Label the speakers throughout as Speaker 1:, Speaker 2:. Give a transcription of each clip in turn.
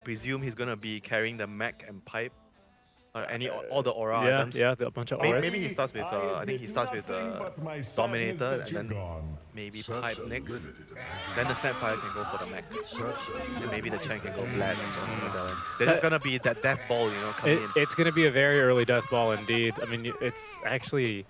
Speaker 1: presume he's gonna be carrying the mech and pipe, all the aura
Speaker 2: Yeah,
Speaker 1: items.
Speaker 2: yeah, a bunch of auras.
Speaker 1: Maybe he starts with I think he starts with Dominator and then maybe pipe next. Then the Snapfire can go for the mech. And maybe the Chen can go Blast. There's just gonna be that death ball, coming in.
Speaker 2: It's going to be a very early death ball indeed. I mean, it's actually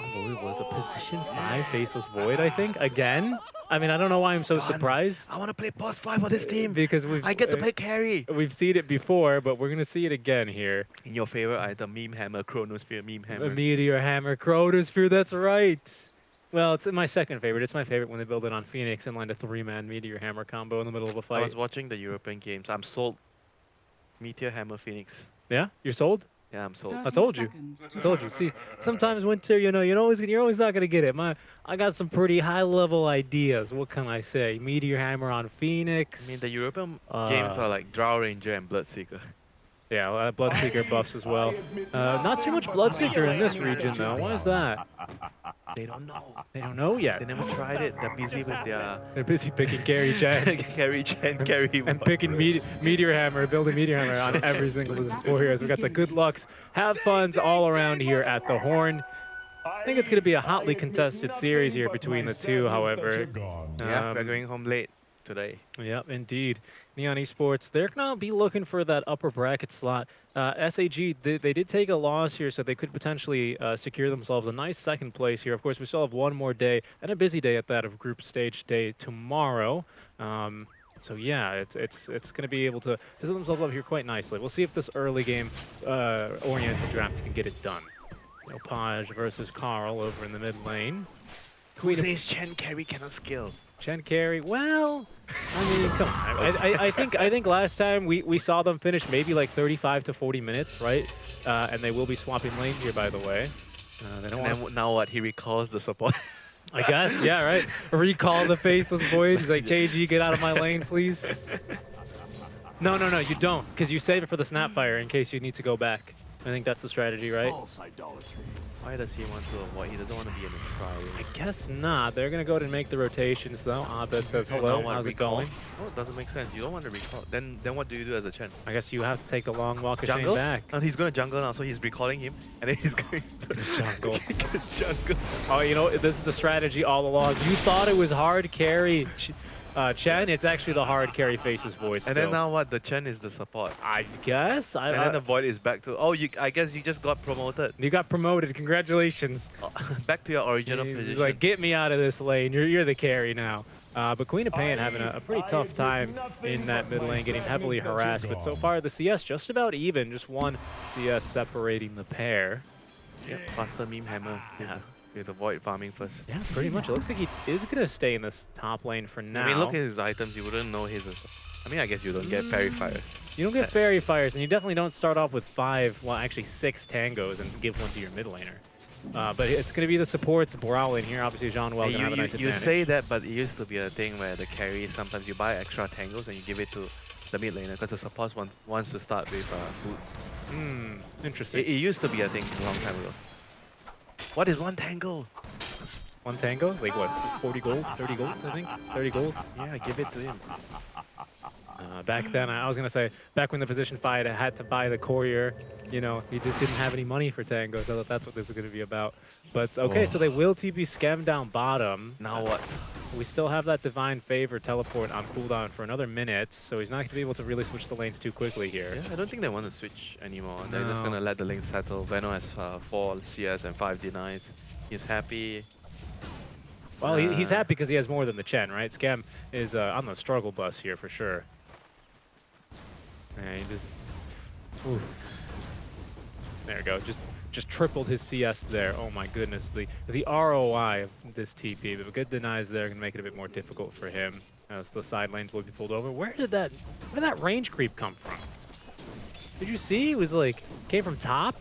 Speaker 2: unbelievable. It's a position 5 Faceless Void, I think, again. I mean, I don't know why I'm so surprised.
Speaker 1: I want to play boss 5 for this team.
Speaker 2: Because
Speaker 1: I get to play carry.
Speaker 2: We've seen it before, but we're going to see it again here.
Speaker 1: In your favorite item, Meme Hammer, Chronosphere, Meme Hammer.
Speaker 2: A Meteor Hammer, Chronosphere, that's right. Well, it's my second favorite. It's my favorite when they build it on Phoenix and land a 3-man Meteor Hammer combo in the middle of a fight.
Speaker 1: I was watching the European games. I'm sold. Meteor Hammer Phoenix.
Speaker 2: Yeah? You're sold?
Speaker 1: Yeah, I'm sold.
Speaker 2: I told you. I told you. See, sometimes Winter, you're always not gonna get it. I got some pretty high-level ideas. What can I say? Meteor Hammer on Phoenix.
Speaker 1: I mean, the European games are like Drow Ranger and Bloodseeker.
Speaker 2: Yeah, Bloodseeker buffs as well. Not too much Bloodseeker in this region, though. Why is that?
Speaker 1: They don't know.
Speaker 2: They don't know yet.
Speaker 1: They never tried it. They're busy with their...
Speaker 2: They're busy picking Carry Chen.
Speaker 1: Carry Chen, Carry...
Speaker 2: And picking Meteor Hammer, building Meteor Hammer on every single of the 4 heroes. We got the good lucks, have funs all around here at the Horn. I think it's going to be a hotly contested series here between the two, however.
Speaker 1: Yeah, we're going home late today.
Speaker 2: Yep, indeed. Neon Esports, they're going to be looking for that upper bracket slot. SAG, they did take a loss here, so they could potentially secure themselves a nice second place here. Of course, we still have one more day, and a busy day at that of group stage day tomorrow. So yeah, it's going to be able to set themselves up here quite nicely. We'll see if this early game oriented draft can get it done. Page versus Carl over in the mid lane.
Speaker 1: Who says Chen Carry cannot skill?
Speaker 2: Chen Carry, well, I mean, come on. I think last time we saw them finish maybe like 35 to 40 minutes, right? And they will be swapping lanes here, by the way. They don't want.
Speaker 1: Now what? He recalls the support.
Speaker 2: I guess, yeah, right. Recall the Faceless Void. He's like, JG, get out of my lane, please. No, you don't, because you save it for the Snapfire in case you need to go back. I think that's the strategy, right?
Speaker 3: False idolatry.
Speaker 1: Why does he want to avoid? He doesn't want to be in the try.
Speaker 2: I guess not. They're going to go ahead and make the rotations, though. Abed says, hello, how's it going?
Speaker 1: Oh, it doesn't make sense. You don't want to recall. Then what do you do as a Chen?
Speaker 2: I guess you have to take a long walk of Shane
Speaker 1: Jungle?
Speaker 2: back.
Speaker 1: And he's going to jungle now, so he's recalling him, and then he's going to
Speaker 2: jungle.
Speaker 1: jungle.
Speaker 2: Oh, you know, this is the strategy all along. You thought it was hard carry Chen, it's actually the hard carry Faceless Void still.
Speaker 1: And then now what? The Chen is the support.
Speaker 2: I guess.
Speaker 1: And then the Void is back to... Oh, I guess you just got promoted.
Speaker 2: You got promoted. Congratulations.
Speaker 1: Back to your original
Speaker 2: He's
Speaker 1: position.
Speaker 2: like, get me out of this lane. You're the carry now. But Queen of Pain having a pretty tough time in that mid lane, getting heavily harassed. But so far, the CS just about even. Just one CS separating the pair.
Speaker 1: Yep, faster Meme Hammer. Yeah. With the Void farming first.
Speaker 2: Yeah, pretty much. It looks like he is going to stay in this top lane for now.
Speaker 1: I mean, look at his items. You wouldn't know his... I mean, I guess you don't get Fairy Fires.
Speaker 2: You don't get Fairy Fires, and you definitely don't start off with 5, well, actually 6 tangos and give one to your mid laner. But it's going to be the supports brawling here. Obviously, Jean Well going to have a nice advantage.
Speaker 1: You say that, but it used to be a thing where the carry, sometimes you buy extra tangos and you give it to the mid laner because the support wants to start with boots.
Speaker 2: Interesting.
Speaker 1: It used to be a thing a long time ago. What is one tango?
Speaker 2: One tango? Like what, 40 gold? 30 gold, I think? 30 gold?
Speaker 1: Yeah, give it to him.
Speaker 2: Back then, I was going to say, back when the position fight, I had to buy the courier. You know, he just didn't have any money for tango, so that's what this is going to be about. But, okay, so they will TP Scam down bottom.
Speaker 1: Now what?
Speaker 2: We still have that Divine Favor teleport on cooldown for another minute, so he's not going to be able to really switch the lanes too quickly here.
Speaker 1: Yeah, I don't think they want to switch anymore. They're just going to let the lanes settle. Veno has 4 CS and 5 denies. He's happy.
Speaker 2: Well, he's happy because he has more than the Chen, right? Scam is on the struggle bus here for sure. And he just... Ooh. There we go. Just tripled his CS there. Oh my goodness. The ROI of this TP, but good denies there can make it a bit more difficult for him as the side lanes will be pulled over. Where did that range creep come from? Did you see? It was like, came from top?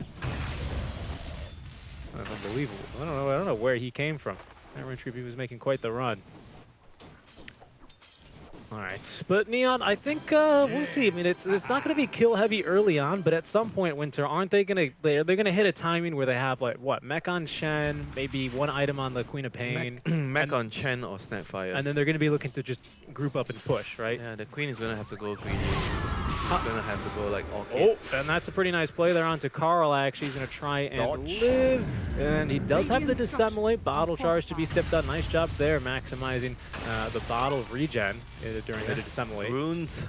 Speaker 2: That's unbelievable. I don't know where he came from. That range creep, he was making quite the run. All right, but Neon, I think we'll see. I mean, it's not going to be kill heavy early on, but at some point, Winter, aren't they going to they're going to hit a timing where they have like what mech on Shen, maybe one item on the Queen of Pain,
Speaker 1: mech on Chen or Snapfire,
Speaker 2: and then they're going to be looking to just group up and push, right?
Speaker 1: Yeah, the Queen is going to have to go greedy. gonna have to go like all
Speaker 2: Oh, and that's a pretty nice play there onto Carl, actually. He's going to try and
Speaker 1: Dodge.
Speaker 2: live. And he does have the dissemblate. Bottle charge to be sipped on. Nice job there, maximizing the bottle regen during the dissemblate.
Speaker 1: Runes.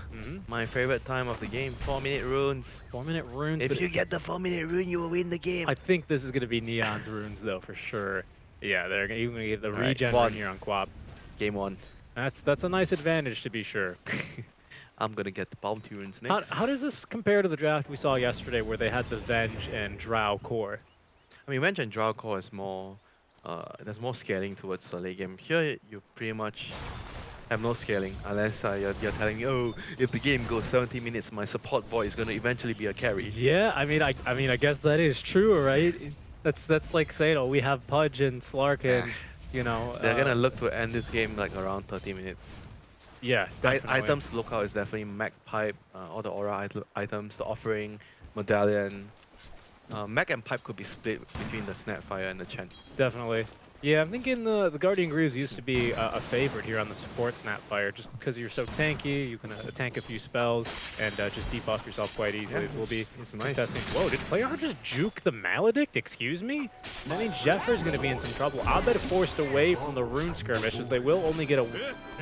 Speaker 1: My favorite time of the game. 4-minute runes.
Speaker 2: 4-minute runes.
Speaker 1: If you get the 4-minute rune, you will win the game.
Speaker 2: I think this is going to be Neon's runes, though, for sure. Yeah, they're even going to get the
Speaker 1: All right,
Speaker 2: regen rune here on Quap.
Speaker 1: Game 1.
Speaker 2: That's a nice advantage, to be sure.
Speaker 1: I'm gonna get the bounty runes next.
Speaker 2: How does this compare to the draft we saw yesterday where they had the Venge and Drow core?
Speaker 1: I mean, Venge and Drow core is more, there's more scaling towards the late game. Here, you pretty much have no scaling unless you're telling me, oh, if the game goes 70 minutes, my support boy is gonna eventually be a carry.
Speaker 2: Yeah, I mean, I guess that is true, right? That's like saying, oh, we have Pudge and Slark and, you know.
Speaker 1: They're gonna look to end this game like around 30 minutes.
Speaker 2: Yeah, definitely.
Speaker 1: Items to look out is definitely Mech Pipe, all the Aura items, the Offering, Medallion. Mech and Pipe could be split between the Snapfire and the Chen.
Speaker 2: Definitely. Yeah, I'm thinking the Guardian Greaves used to be a favorite here on the support Snapfire, just because you're so tanky, you can tank a few spells and just debuff yourself quite easily. So we'll be
Speaker 1: nice.
Speaker 2: testing. Whoa, did player just juke the Maledict? Excuse me? That means Jeffer's going to be in some trouble. Abed forced away from the Rune Skirmish, as they will only get a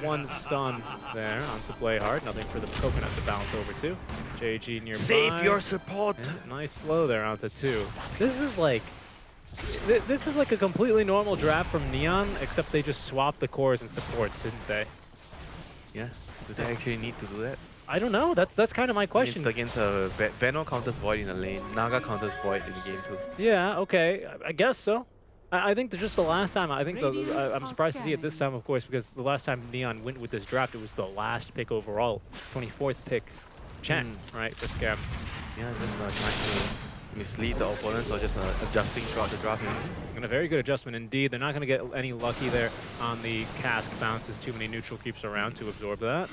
Speaker 2: 1 stun there onto Play Hard. Nothing for the Coconut to bounce over to. JG nearby.
Speaker 1: Save your support!
Speaker 2: Yeah, nice slow there onto 2. This is like a completely normal draft from Neon, except they just swapped the cores and supports, didn't they?
Speaker 1: Yeah, do they actually need to do that?
Speaker 2: I don't know. That's kind of my question.
Speaker 1: It's against Venom counters Void in the lane, Naga counters Void in the game too.
Speaker 2: Yeah, okay. I guess so. I think that just the last time, I think I'm surprised to see it this time, of course, because the last time Neon went with this draft, it was the last pick overall, 24th pick, Chen, right, for Scam.
Speaker 1: Yeah, just trying to mislead the opponents or just adjusting throughout the draft.
Speaker 2: And a very good adjustment indeed. They're not going to get any lucky there on the cask bounces. Too many neutral creeps around to absorb that.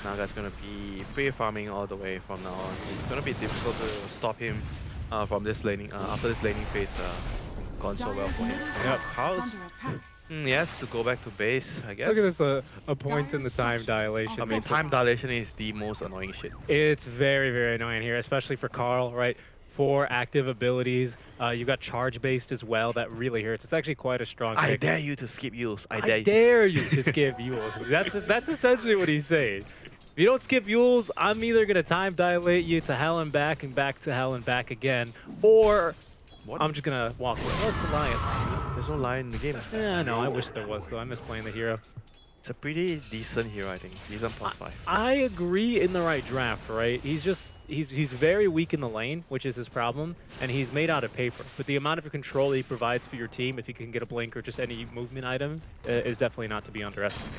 Speaker 1: Naga's going to be free farming all the way from now on. It's going to be difficult to stop him from this laning, after this laning phase gone so well for him.
Speaker 2: Yep.
Speaker 1: How's... he has to go back to base, I guess.
Speaker 2: Look at this, a point in the time dilation.
Speaker 1: I mean, time dilation is the most annoying shit.
Speaker 2: It's very, very annoying here, especially for Carl, right? 4 active abilities. You've got charge-based as well. That really hurts. It's actually quite a strong pick.
Speaker 1: I dare you to skip Yules.
Speaker 2: I dare you to skip Yules. That's essentially what he's saying. If you don't skip Yules, I'm either going to time dilate you to hell and back to hell and back again, or I'm just going to walk away. What's the lion?
Speaker 1: There's no lion in the game.
Speaker 2: Yeah, no, I wish there was, though. I miss playing the hero.
Speaker 1: It's a pretty decent hero, I think. Decent +5.
Speaker 2: I agree in the right draft, right? He's very weak in the lane, which is his problem, and he's made out of paper. But the amount of control he provides for your team, if you can get a blink or just any movement item, is definitely not to be underestimated.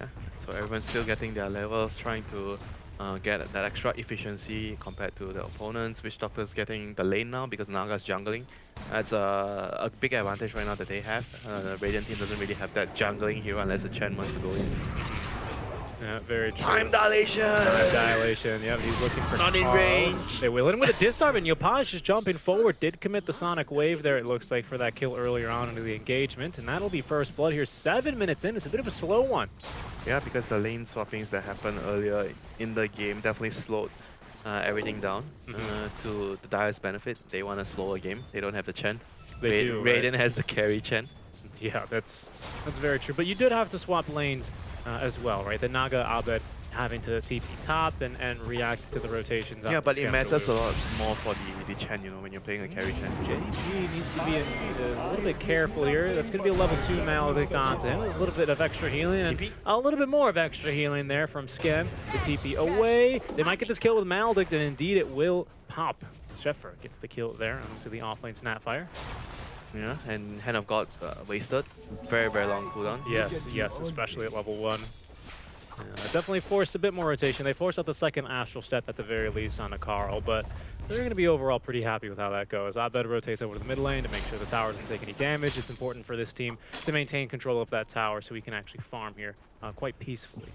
Speaker 1: Yeah. So everyone's still getting their levels, trying to get that extra efficiency compared to the opponents. Witch Doctor's getting the lane now because Naga's jungling. That's a big advantage right now that they have. The Radiant team doesn't really have that jungling hero unless the Chen wants to go in.
Speaker 2: Yeah, very true.
Speaker 1: Time dilation!
Speaker 2: Time dilation, yep, he's looking for
Speaker 1: Not in
Speaker 2: Carl.
Speaker 1: range!
Speaker 2: They will hit him with a disarm, and Yopaj just jumping forward. Did commit the Sonic Wave there, it looks like, for that kill earlier on into the engagement. And that'll be first blood here, 7 minutes in. It's a bit of a slow one.
Speaker 1: Yeah, because the lane swappings that happened earlier in the game definitely slowed everything down to the Dire's benefit. They want a slower game. They don't have the Chen.
Speaker 2: They do, right?
Speaker 1: Raiden has the carry Chen.
Speaker 2: Yeah, that's very true. But you did have to swap lanes as well, right? The Naga Abed having to TP top and react to the rotations.
Speaker 1: Yeah, but it matters a lot more for the Chen, you know, when you're playing a carry Chen.
Speaker 2: JG needs to be a little bit careful here. That's going to be a level 2 Maledict onto him. A little bit of extra healing. And a little bit more of extra healing there from Skem. The TP away. They might get this kill with Maledict, and indeed it will pop. Sheffer gets the kill there onto the offlane Snapfire.
Speaker 1: Yeah, and Hand of God wasted. Very, very long cooldown.
Speaker 2: Yes, especially at level 1. Definitely forced a bit more rotation. They forced out the second Astral Step at the very least on a Carl, but they're going to be overall pretty happy with how that goes. Abed rotates over to the mid lane to make sure the tower doesn't take any damage. It's important for this team to maintain control of that tower so we can actually farm here quite peacefully.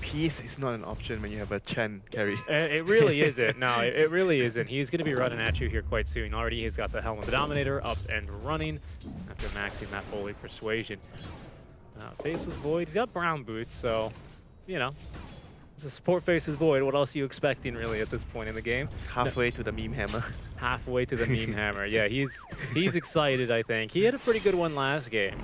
Speaker 1: Peace is not an option when you have a Chen carry.
Speaker 2: It really isn't. No, it really isn't. He's going to be running at you here quite soon. Already he's got the Helm of the Dominator up and running after maxing that Holy Persuasion. Faceless Void, he's got brown boots, so, you know, The support faces void. What else are you expecting really at this point in the game?
Speaker 1: Halfway to the meme hammer.
Speaker 2: Halfway to the meme hammer. Yeah, he's excited, I think. He had a pretty good one last game.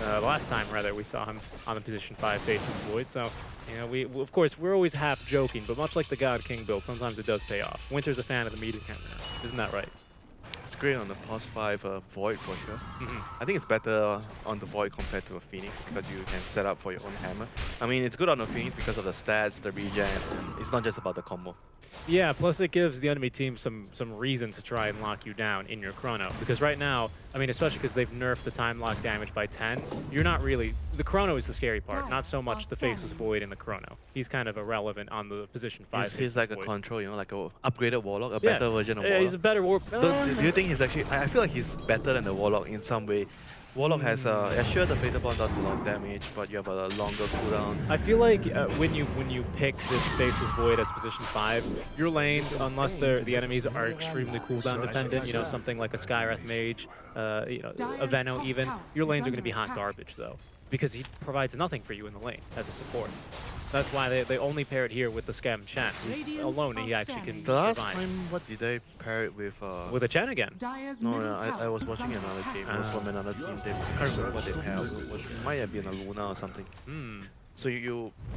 Speaker 2: Last time, rather, we saw him on the position 5 faces void. So, you know, we of course, we're always half joking, but much like the God King build, sometimes it does pay off. Winter's a fan of the meeting hammer now. Isn't that right?
Speaker 1: It's great on the pause 5 Void for sure. I think it's better on the Void compared to a Phoenix because you can set up for your own hammer. I mean, it's good on the Phoenix because of the stats, the regen. It's not just about the combo.
Speaker 2: Yeah, plus it gives the enemy team some reason to try and lock you down in your chrono. Because right now, I mean, especially because they've nerfed the time lock damage by 10, you're not really... The chrono is the scary part, not so much the faceless void in the chrono. He's kind of irrelevant on the position 5.
Speaker 1: He's like a control, you know, like a upgraded Warlock, a better version of Warlock.
Speaker 2: Yeah, he's a better Warlock.
Speaker 1: Do you think he's actually... I feel like he's better than the Warlock in some way. Warlock has, yeah, sure, the Fatal Bond does a lot of damage, but you have a longer cooldown.
Speaker 2: I feel like when you pick this Faceless Void as position 5, your lanes, unless the enemies are extremely cooldown dependent, you know, something like a Skywrath Mage, you know, a Veno even, your lanes are going to be hot garbage though, because he provides nothing for you in the lane as a support. That's why they only pair it here with the Scam Chen. Alone, he actually can
Speaker 1: The last
Speaker 2: survive.
Speaker 1: time, what did they pair it with?
Speaker 2: With a Chen again.
Speaker 1: No, I was watching another game. It was from another team. I can't remember what they paired. It might have been a Luna or something. So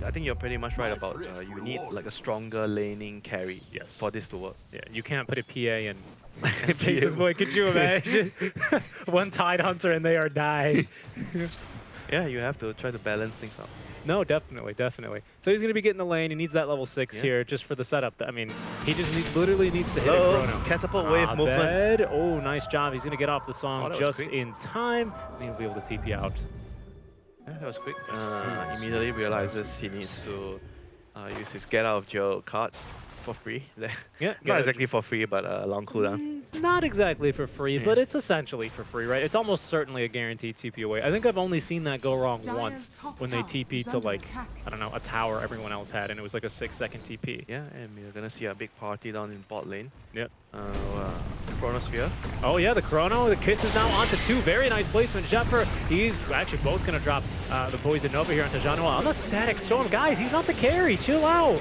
Speaker 1: I think you're pretty much right about you need like a stronger laning carry for this to work.
Speaker 2: Yeah, you can't put a PA in Faceless Void. Could you imagine? One Tide Hunter and they are dying.
Speaker 1: Yeah, you have to try to balance things out.
Speaker 2: No, definitely, definitely. So he's going to be getting the lane. He needs that level 6 here just for the setup. I mean, he just literally needs to hit a chrono.
Speaker 1: Catapult wave movement.
Speaker 2: Oh, nice job. He's going to get off the song just
Speaker 1: quick.
Speaker 2: in time. And he'll be able to TP out.
Speaker 1: Yeah, that was quick. Immediately realizes he needs to use his get out of jail card for free.
Speaker 2: Yeah,
Speaker 1: not exactly for free, but a long cooldown.
Speaker 2: Not exactly for free, but it's essentially for free, right? It's almost certainly a guaranteed TP away. I think I've only seen that go wrong once when they TP to like, I don't know, a tower everyone else had, and it was like a 6-second TP.
Speaker 1: Yeah, and we're gonna see a big party down in bot lane.
Speaker 2: Yep.
Speaker 1: Chronosphere.
Speaker 2: Oh yeah, the Chrono, the Kiss is now onto 2. Very nice placement. Jeffer, he's actually both gonna drop the Poison Nova here onto Janua. On the static storm, guys, he's not the carry, chill out.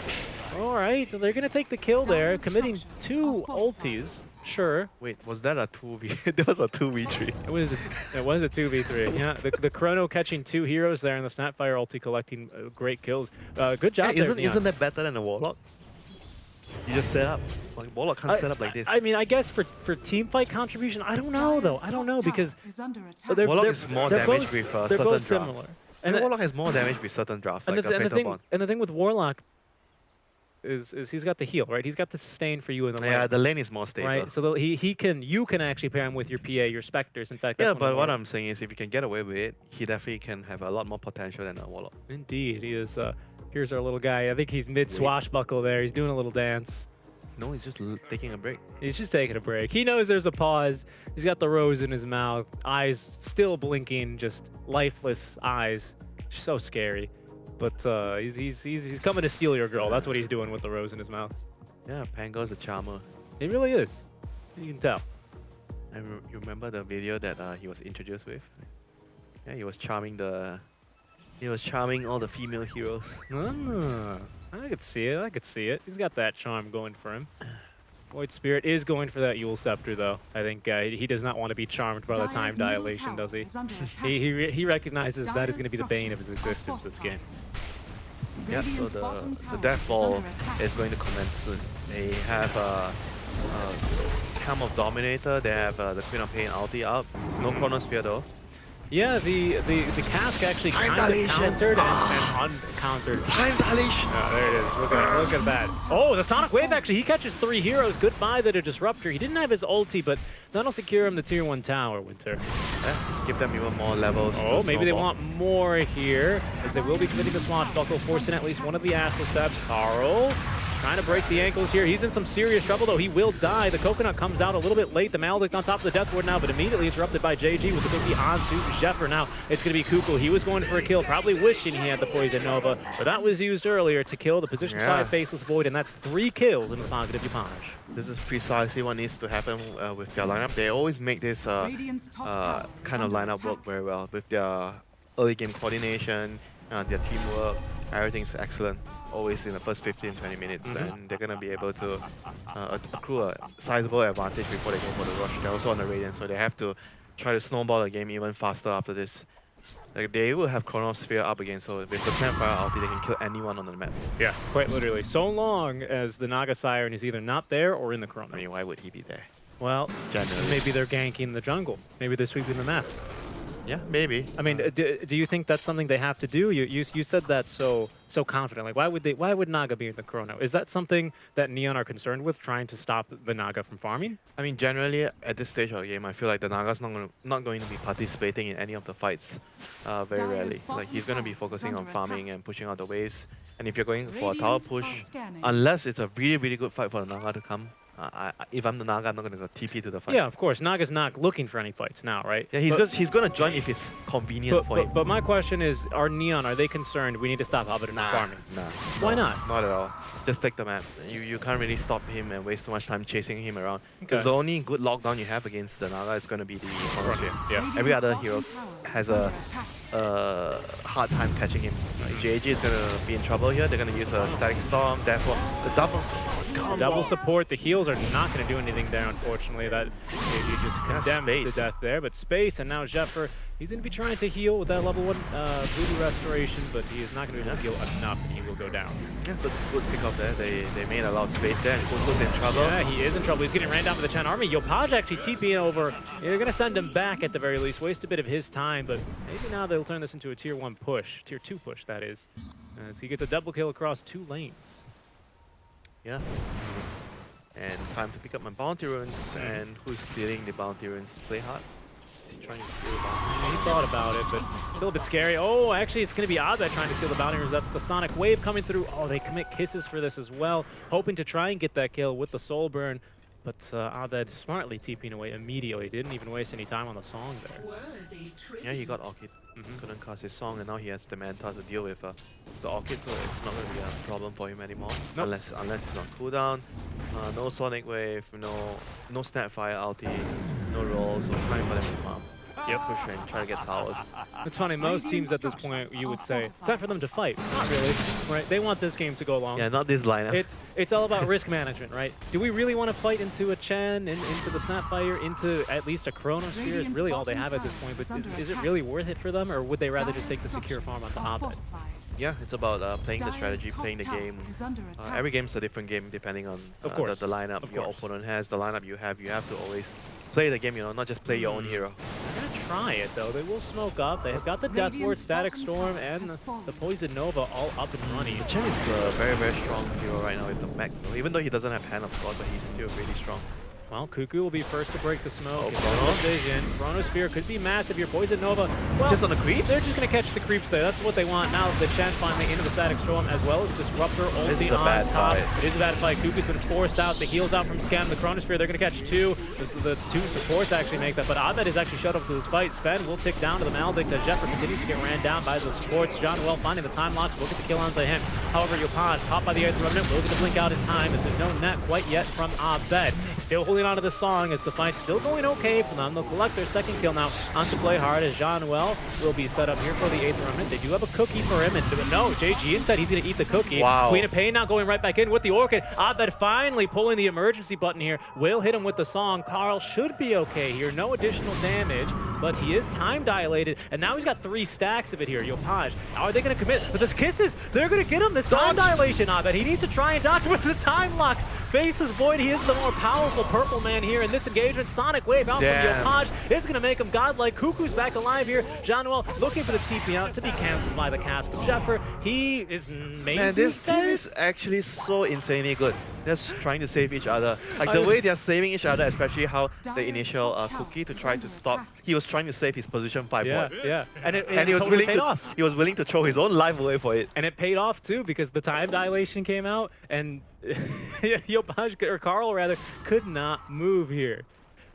Speaker 2: All right, so they're gonna take the kill there, committing 2 ultis. Sure.
Speaker 1: Wait, was that a 2v? There was a 2v3.
Speaker 2: It was a 2v3. Yeah, the Chrono catching 2 heroes there, and the Snapfire ulti collecting great kills. Good job there,
Speaker 1: Isn't that better than a Warlock? You just set up. Like, Warlock can't set up like this.
Speaker 2: I mean, I guess for team fight contribution, I don't know though. I don't know because
Speaker 1: Warlock is more damage with certain
Speaker 2: both
Speaker 1: draft.
Speaker 2: similar.
Speaker 1: And Warlock has more damage with certain draft, like a Fatal Bond.
Speaker 2: And the thing with Warlock is he's got the heal, right? He's got the sustain for you in the lane.
Speaker 1: Yeah, the lane is more stable.
Speaker 2: Right, so you can actually pair him with your PA, your Spectres. In fact, that's
Speaker 1: but what I'm saying is if you can get away with it, he definitely can have a lot more potential than a Warlock.
Speaker 2: Indeed, he is. Here's our little guy. I think he's mid-swashbuckle there. He's doing a little dance.
Speaker 1: No, he's just taking a break.
Speaker 2: He's just taking a break. He knows there's a pause. He's got the rose in his mouth, eyes still blinking, just lifeless eyes. So scary. But he's coming to steal your girl. That's what he's doing with the rose in his mouth.
Speaker 1: Yeah, Pango's a charmer.
Speaker 2: He really is. You can tell.
Speaker 1: You remember the video that he was introduced with? Yeah, he was charming all the female heroes.
Speaker 2: I could see it. I could see it. He's got that charm going for him. Void Spirit is going for that Yule Scepter, though. I think he does not want to be charmed by the time dilation, does he? He recognizes that is going to be the bane of his existence this game.
Speaker 1: Yeah, so the Death Ball is going to commence soon. They have Helm of Dominator, they have the Queen of Pain ulti up. No Chronosphere though.
Speaker 2: Yeah, the cask actually kind of countered and uncountered.
Speaker 1: Time dilation!
Speaker 2: Oh, there it is. Look at that. Oh, the Sonic Wave actually, he catches 3 heroes. Goodbye to the Disruptor. He didn't have his ulti, but that'll secure him the tier 1 tower, Winter.
Speaker 1: Yeah, give them even more levels.
Speaker 2: Oh, maybe they want more here, as they will be committing the Swashbuckle, forcing at least one of the Astral Steps. Carl trying to break the ankles here. He's in some serious trouble, though. He will die. The Coconut comes out a little bit late. The Maledict on top of the Death Ward now, but immediately interrupted by JG with the cookie on to Jeffer. Now it's going to be Kuku. He was going for a kill, probably wishing he had the Poison Nova, but that was used earlier to kill the position 5 Faceless Void, and that's 3 kills in the pocket of Yupaj.
Speaker 1: This is precisely what needs to happen with their lineup. They always make this kind of lineup work very well with their early game coordination, their teamwork. Everything's excellent. always in the first 15-20 minutes, and they're gonna be able to accrue a sizable advantage before they go for the rush. They're also on the Radiant, so they have to try to snowball the game even faster after this. Like they will have Chronosphere up again, so with the Snapfire ulti, they can kill anyone on the map.
Speaker 2: Yeah, quite literally. So long as the Naga Siren is either not there or in the Chrono.
Speaker 1: I mean, why would he be there?
Speaker 2: Well,
Speaker 1: Generally.
Speaker 2: maybe they're ganking the jungle. Maybe they're sweeping the map.
Speaker 1: Yeah, maybe.
Speaker 2: I mean, do you think that's something they have to do? You said that so confidently. Why would Naga be in the Chrono? Is that something that Neon are concerned with, trying to stop the Naga from farming?
Speaker 1: I mean, generally at this stage of the game, I feel like the Naga's not going to be participating in any of the fights very rarely. Like he's going to be focusing on farming and pushing out the waves. And if you're going for a tower push, unless it's a really good fight for the Naga to come, if I'm the Naga, I'm not going to go TP to the fight.
Speaker 2: Yeah, of course. Naga's not looking for any fights now, right?
Speaker 1: Yeah, he's going to join if it's convenient for him.
Speaker 2: But my question is, are they concerned we need to stop Abed from farming?
Speaker 1: Nah.
Speaker 2: Why not?
Speaker 1: Not at all. Just take the map. You can't really stop him and waste too much time chasing him around. Because
Speaker 2: Okay.
Speaker 1: the only good lockdown you have against the Naga is going to be the Chronosphere.
Speaker 2: Yeah.
Speaker 1: Every other hero has a hard time catching him. JG is going to be in trouble here. They're going to use a Static Storm. Therefore, the double support.
Speaker 2: Double support. The heals are not going to do anything there, unfortunately. That JG just condemned to death there. But Space, and now Zephyr, he's going to be trying to heal with that level 1 Voodoo Restoration, but he is not going to be able to heal enough, and he will go down.
Speaker 1: Yeah, that's a good pick up there. They made a lot of space there, and Kuko's in trouble.
Speaker 2: Yeah, he is in trouble. He's getting ran down by the Chen army. Yopaj actually TPing over. They're going to send him back at the very least, waste a bit of his time, but maybe now they'll turn this into a tier 1 push, tier 2 push, that is, as he gets a double kill across 2 lanes.
Speaker 1: Yeah. And time to pick up my bounty runes, and who's stealing the bounty runes? Play hard. Is he trying to steal the bounty runes?
Speaker 2: He thought about it, but still a bit scary. Oh, actually, it's going to be Abed trying to steal the bounty runes. That's the Sonic Wave coming through. Oh, they commit kisses for this as well, hoping to try and get that kill with the Soul Burn. But Abed smartly TPing away immediately. Didn't even waste any time on the song there.
Speaker 1: Yeah, he got Orchid. Couldn't cast his song, and now he has the Manta to deal with the Orchid, so it's not going to be a problem for him anymore.
Speaker 2: Nope.
Speaker 1: Unless it's on cooldown. No Sonic Wave, no Snapfire ulti, no rolls, so time for them to farm.
Speaker 2: Yep.
Speaker 1: Push and try to get towers.
Speaker 2: It's funny, most teams at this point, you would say, it's time for them to fight. Not really, right? They want this game to go long.
Speaker 1: Yeah, not this lineup.
Speaker 2: It's all about risk management, right? Do we really want to fight into a Chen, into the Snapfire, into at least a Chronosphere is really all they have at this point, but is it really worth it for them, or would they rather just take the secure farm onto Abed?
Speaker 1: Yeah, it's about playing the strategy, playing the game. Every game's a different game depending on the lineup your opponent has, the lineup you have. You have to always play the game, not just play your own hero.
Speaker 2: They're going to try it, though. They will smoke up. They have got the Death Ward, Static Storm, and the Poison Nova all up and running.
Speaker 1: Chen is a very strong hero right now with the mech, though. Even though he doesn't have Hand of God, but he's still really strong.
Speaker 2: Well, Cuckoo will be first to break the smoke. Chrono Vision. Chronosphere could be massive. Your Poison Nova. Well,
Speaker 1: just on the creeps?
Speaker 2: They're just going to catch the creeps there. That's what they want. Now the Chen finally into the Static Storm, as well as Disruptor ulti on top. It is a bad fight. Cuckoo's been forced out. The heals out from Scam. The Chronosphere, they're going to catch 2. The 2 supports actually make that, but Abed is actually shut up to this fight. Sven will tick down to the Maledict as Zephyr continues to get ran down by the supports. John Well finding the time locks. Will get the kill onto him. However, Yopaj, caught by the Earth Remnant, will get the blink out in time as there's no net quite yet from Abed. Still holding on to the song as the fight's still going okay for them. They'll collect their second kill now onto Play Hard as John Well will be set up here for the 8th Remnant. They do have a cookie for him, and no, JG inside, he's going to eat the cookie.
Speaker 1: Wow.
Speaker 2: Queen of Pain now going right back in with the Orchid. Abed finally pulling the emergency button here. Will hit him with the song. Carl should be okay here. No additional damage, but he is time dilated, and now he's got 3 stacks of it here. Yopaj, are they going to commit? But this kisses, they're going to get him this time dilation. Abed, he needs to try and dodge with the time locks. Faces Void, he is the more powerful purple man here in this engagement. Sonic Wave out from Yopaj is going to make him godlike. Cuckoo's back alive here. Januel looking for the TP out to be cancelled by the cask of Zephyr. He is maybe
Speaker 1: Man, this team is actually so insanely good. They're trying to save each other. Like the way they're saving each other, especially how the initial cookie to try to stop. He was trying to save his position 5 point.
Speaker 2: Yeah. And he
Speaker 1: was
Speaker 2: totally
Speaker 1: willing
Speaker 2: paid off.
Speaker 1: He was willing to throw his own life away for it.
Speaker 2: And it paid off too, because the time dilation came out and Yopaj, or Carl rather, could not move here.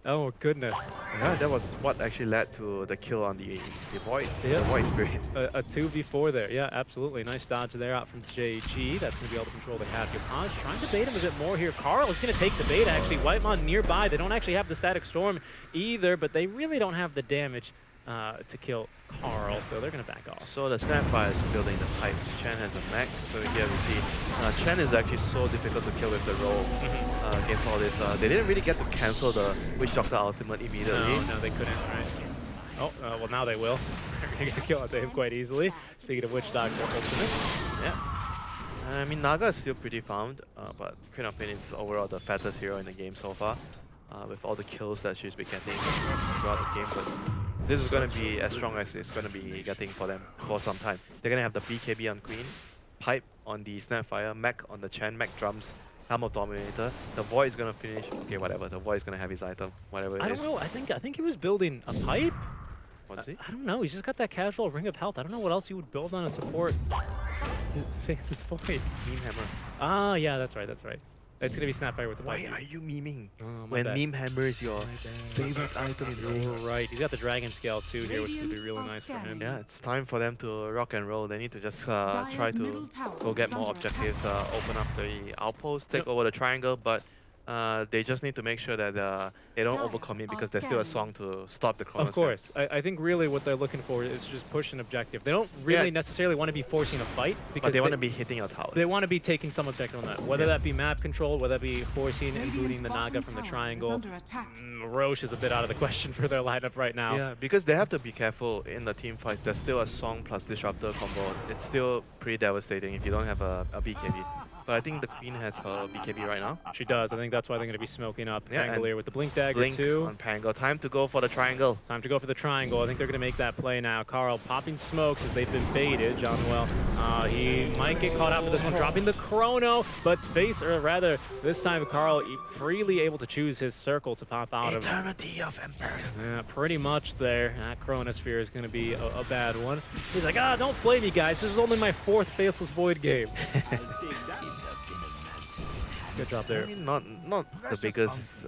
Speaker 2: Oh goodness.
Speaker 1: Yeah, that was what actually led to the kill on the Void,
Speaker 2: Yeah.
Speaker 1: the Void Spirit.
Speaker 2: A 2v4 there. Yeah, absolutely. Nice dodge there out from JG. That's going to be able to control the half. Yopaj trying to bait him a bit more here. Carl is going to take the bait, actually. Whitemon nearby. They don't actually have the Static Storm either, but they really don't have the damage to kill Carl, so they're going to back off.
Speaker 1: So the Snapfire is building the pipe. Chen has a mech, so here we see Chen is actually so difficult to kill with the roll against all this. They didn't really get to cancel the Witch Doctor Ultimate immediately.
Speaker 2: No, they couldn't, right? Oh, well now they will. They're going to get kill onto him quite easily. Speaking of Witch Doctor Ultimate.
Speaker 1: Yeah. I mean, Naga is still pretty farmed, but Queen of Pain is overall the fattest hero in the game so far, with all the kills that she's been getting throughout the game. But this is going to be as strong as it's going to be getting for them for some time. They're going to have the BKB on Queen, Pipe on the Snapfire, Mech on the Chen, Mech drums, Helm of Dominator. The Void is going to finish. Okay, whatever. The Void is going to have his item, whatever it is.
Speaker 2: I don't know. I think he was building a pipe.
Speaker 1: What is he?
Speaker 2: I don't know. He's just got that casual Ring of Health. I don't know what else you would build on a support. This Void.
Speaker 1: Meme Hammer.
Speaker 2: Ah, yeah, that's right. That's right. It's gonna be Snapfire with the
Speaker 1: Why
Speaker 2: pipe.
Speaker 1: are you memeing?
Speaker 2: Oh,
Speaker 1: When
Speaker 2: bad.
Speaker 1: Meme Hammer is your favorite item in the game.
Speaker 2: You're right. He's got the Dragon Scale too here, which would be really nice for him.
Speaker 1: Yeah, it's time for them to rock and roll. They need to just try to go get more objectives, open up the outpost, take over the triangle, but they just need to make sure that they don't overcommit because there's still a song to stop the Chronosphere.
Speaker 2: Of course. I think really what they're looking for is just push an objective. They don't really necessarily want to be forcing a fight because
Speaker 1: But they want to be hitting your towers.
Speaker 2: They want to be taking some objective on that, whether that be map control, whether that be forcing and booting the Naga from the triangle. Roche is a bit out of the question for their lineup right now.
Speaker 1: Yeah, because they have to be careful in the team fights. There's still a Song plus Disruptor combo. It's still pretty devastating if you don't have a BKB. But I think the Queen has her BKB right now.
Speaker 2: She does. I think that's why they're going to be smoking up
Speaker 1: Yeah,
Speaker 2: Pangolier with the Blink Dagger
Speaker 1: Blink
Speaker 2: too.
Speaker 1: on Pango. Time to go for the triangle.
Speaker 2: Time to go for the triangle. I think they're going to make that play now. Carl popping smokes as they've been baited. John Noel, he might get caught out for this one, dropping the chrono, but this time Carl freely able to choose his circle to pop out of.
Speaker 1: Eternity of Emperors.
Speaker 2: Yeah, pretty much there. That Chronosphere is going to be a bad one. He's like, don't flame me, guys. This is only my 4th Faceless Void game. Good job there.
Speaker 1: I mean, not the biggest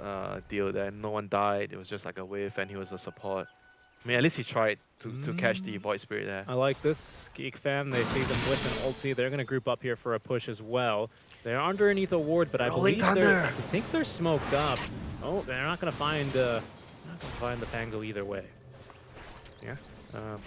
Speaker 1: deal there. No one died. It was just like a wave, and he was a support. I mean, at least he tried to catch the Void Spirit there.
Speaker 2: I like this. Geek fan, they see them with an ulti. They're going to group up here for a push as well. They're underneath a ward, but I think they're smoked up. Oh, they're not going to find the Pango either way.
Speaker 1: Yeah.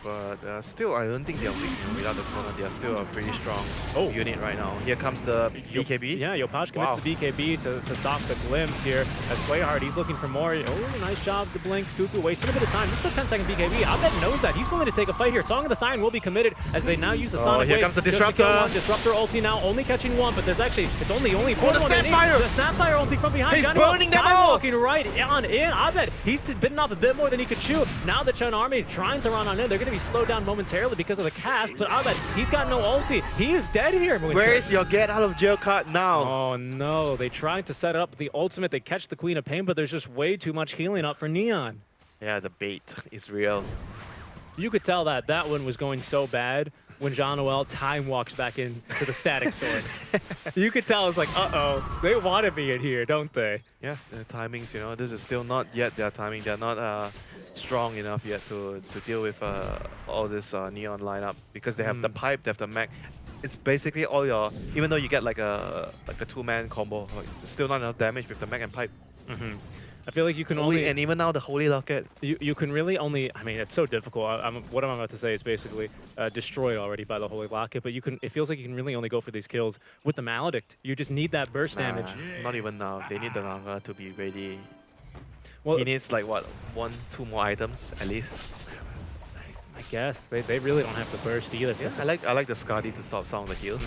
Speaker 1: But still, I don't think they're weak without the Chrono. They are still a pretty strong unit right now. Here comes the BKB.
Speaker 2: Yeah, Yopaj commits the BKB to stop the glimpse here. As Playhard, he's looking for more. Oh, nice job to Blink. Cuckoo wasted a bit of time. This is a 10-second BKB. Abed knows that. He's willing to take a fight here. Song of the Siren will be committed as they now use the Sonic Wave.
Speaker 1: Here comes the Disruptor.
Speaker 2: Disruptor ulti now only catching one, but there's actually, it's only one. The Snapfire ulti from behind.
Speaker 1: He's burning them all.
Speaker 2: Walking right on in. Abed, he's bitten off a bit more than he could chew. Now the Chen army trying to run on in. They're going to be slowed down momentarily because of the cast, but Abed, he's got no ulti. He is dead here.
Speaker 1: Where is your get out of jail card now?
Speaker 2: Oh no, they tried to set up the ultimate. They catch the Queen of Pain, but there's just way too much healing up for Neon.
Speaker 1: Yeah, the bait is real.
Speaker 2: You could tell that one was going so bad when Jean Noel time walks back into the static sword. You could tell it's like, uh-oh, they want to be in here, don't they?
Speaker 1: Yeah, the timings, this is still not yet their timing. They're not strong enough yet to deal with all this Neon lineup because they have the pipe, they have the mech. It's basically all your, even though you get like a two-man combo, still not enough damage with the mech and pipe.
Speaker 2: I feel like you can only...
Speaker 1: And even now the Holy Locket.
Speaker 2: You can really only... I mean, it's so difficult. What I'm about to say is basically destroyed already by the Holy Locket, but it feels like you can really only go for these kills with the Maledict. You just need that burst damage.
Speaker 1: Not even now. They need the Naga to be ready.
Speaker 2: Well,
Speaker 1: he needs like, what, 1-2 more items at least?
Speaker 2: I guess. They really don't have the burst either.
Speaker 1: Yeah, I like the Skadi to stop some of the heal.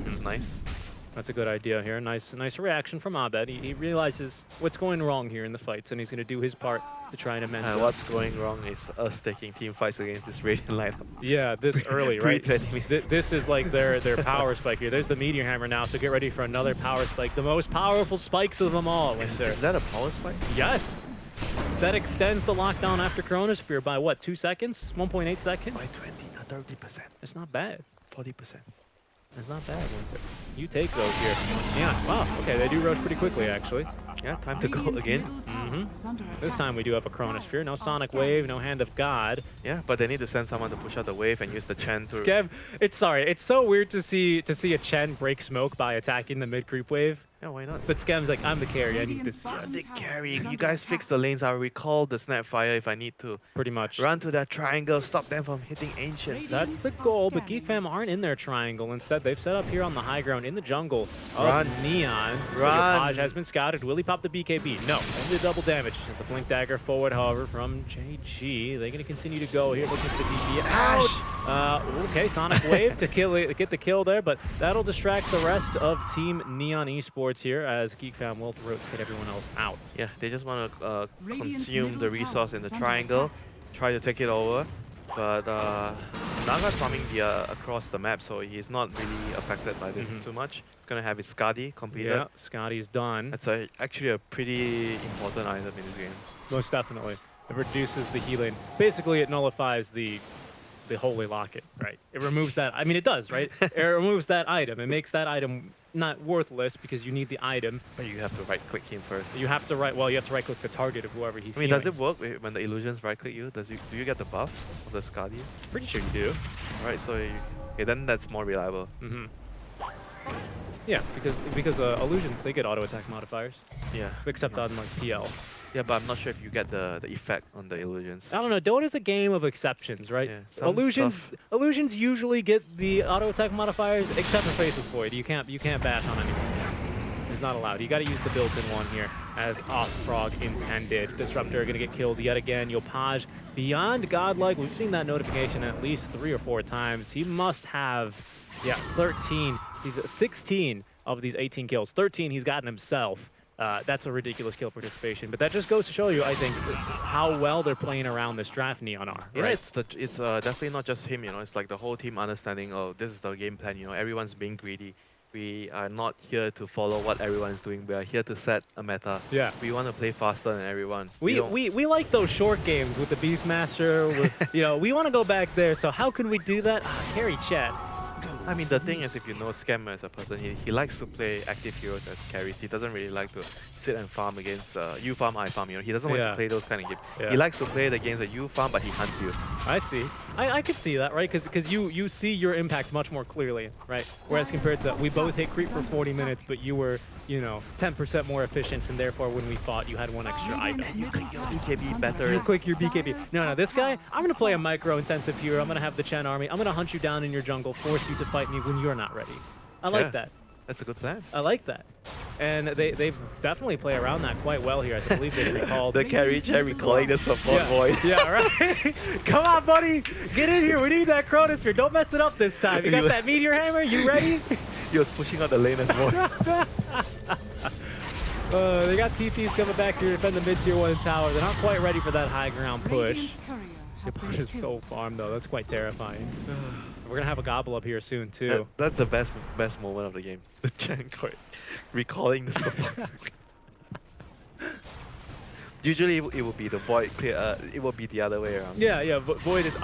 Speaker 1: It's nice.
Speaker 2: That's a good idea here. Nice reaction from Abed. He realizes what's going wrong here in the fights, and he's going to do his part to try and amend it.
Speaker 1: What's going wrong is us taking team fights against this Radiant lineup.
Speaker 2: Yeah, this early, right? This is like their power spike here. There's the Meteor Hammer now, so get ready for another power spike. The most powerful spikes of them all.
Speaker 1: Is that a power spike?
Speaker 2: Yes! That extends the lockdown after Chronosphere by what, 2 seconds? 1.8 seconds?
Speaker 1: By 20 to 30%.
Speaker 2: It's not bad.
Speaker 1: 40%.
Speaker 2: It's not bad, Winter. You take those here. Yeah, wow, okay, they do rush pretty quickly, actually.
Speaker 1: Yeah, time to go again.
Speaker 2: This time we do have a Chronosphere. No Sonic Wave, no Hand of God.
Speaker 1: Yeah, but they need to send someone to push out the wave and use the Chen to...
Speaker 2: Skev, it's so weird to see a Chen break smoke by attacking the mid-creep wave.
Speaker 1: Yeah, why not?
Speaker 2: But Scam's like, I'm the carry. I need this
Speaker 1: I'm
Speaker 2: CS.
Speaker 1: the carry. You guys fix the lanes. I'll recall the Snapfire if I need to.
Speaker 2: Pretty much.
Speaker 1: Run to that triangle. Stop them from hitting Ancients.
Speaker 2: That's the goal, but Geek Fam aren't in their triangle. Instead, they've set up here on the high ground in the jungle of
Speaker 1: Run.
Speaker 2: Neon.
Speaker 1: Run.
Speaker 2: Paj has been scouted. Will he pop the BKB? No. Only double damage. The Blink Dagger forward, however, from JG. They're going to continue to go here, looking for the TP out. Okay, Sonic Wave to get the kill there, but that'll distract the rest of Team Neon Esports here as Geek Fam will rotate everyone else out.
Speaker 1: Yeah, they just want to consume the resource in the triangle, try to take it over. But Naga's farming across the map, so he's not really affected by this too much. He's going to have his Skadi completed.
Speaker 2: Yeah, Scotty's done.
Speaker 1: That's actually a pretty important item in this game.
Speaker 2: Most definitely. It reduces the healing. Basically, it nullifies the Holy Locket, right? It removes that. I mean, it does, right? It removes that item. It makes that item not worthless because you need the item.
Speaker 1: But you have to right-click him first.
Speaker 2: You have to right-click the target of whoever he's
Speaker 1: I mean,
Speaker 2: healing.
Speaker 1: does it work when the illusions right-click you? Do you get the buff of the Skadi?
Speaker 2: Pretty sure you do.
Speaker 1: Right, so okay, then that's more reliable.
Speaker 2: Yeah, because illusions, they get auto attack modifiers,
Speaker 1: Yeah.
Speaker 2: except on like PL.
Speaker 1: Yeah, but I'm not sure if you get the effect on the illusions.
Speaker 2: I don't know. Dota's a game of exceptions, right?
Speaker 1: Yeah, some
Speaker 2: Illusions usually get the auto attack modifiers, except for Faceless Void. You can't bash on anyone. It's not allowed. You got to use the built-in one here, as Ostfrog intended. Disruptor gonna get killed yet again. Yopaj beyond godlike. We've seen that notification at least 3 or 4 times. He must have, 13. He's 16 of these 18 kills. 13 he's gotten himself. That's a ridiculous kill participation, but that just goes to show you, I think, how well they're playing around this draft. Neon are.
Speaker 1: Yeah,
Speaker 2: right?
Speaker 1: it's definitely not just him. It's like the whole team understanding. Oh, this is the game plan. Everyone's being greedy. We are not here to follow what everyone's doing. We are here to set a meta.
Speaker 2: Yeah.
Speaker 1: We want to play faster than everyone.
Speaker 2: We like those short games with the Beastmaster. We want to go back there. So how can we do that? Carry chat.
Speaker 1: I mean, the thing is, if you know Scam as a person, he likes to play active heroes as carries. He doesn't really like to sit and farm against you farm, I farm. He doesn't like to play those kind of games.
Speaker 2: Yeah.
Speaker 1: He likes to play the games that you farm, but he hunts you.
Speaker 2: I see. I could see that, right? Because you see your impact much more clearly, right? Whereas compared to we both hit creep for 40 minutes, but you were 10% more efficient, and therefore when we fought, you had one extra item.
Speaker 1: You click your BKB better.
Speaker 2: You click your BKB. No, this guy, I'm going to play a micro-intensive hero. I'm going to have the Chen army. I'm going to hunt you down in your jungle, force you to fight me when you're not ready. I like that.
Speaker 1: That's a good plan.
Speaker 2: I like that. And they've definitely play around that quite well here. I believe they recalled.
Speaker 1: The carry chair recalling the support void.
Speaker 2: Yeah, right? Come on, buddy. Get in here. We need that Chronosphere. Don't mess it up this time. You got that Meteor Hammer? You ready?
Speaker 1: He was pushing out the lane as well.
Speaker 2: They got TPs coming back here to defend the mid-tier 1 tower. They're not quite ready for that high ground push. Yopaj is so farmed, though. That's quite terrifying. We're going to have a gobble up here soon, too.
Speaker 1: That's the best moment of the game. The Chen Court recalling the support. Usually it will be the Void clear. It will be the other way around.
Speaker 2: Yeah. Void is,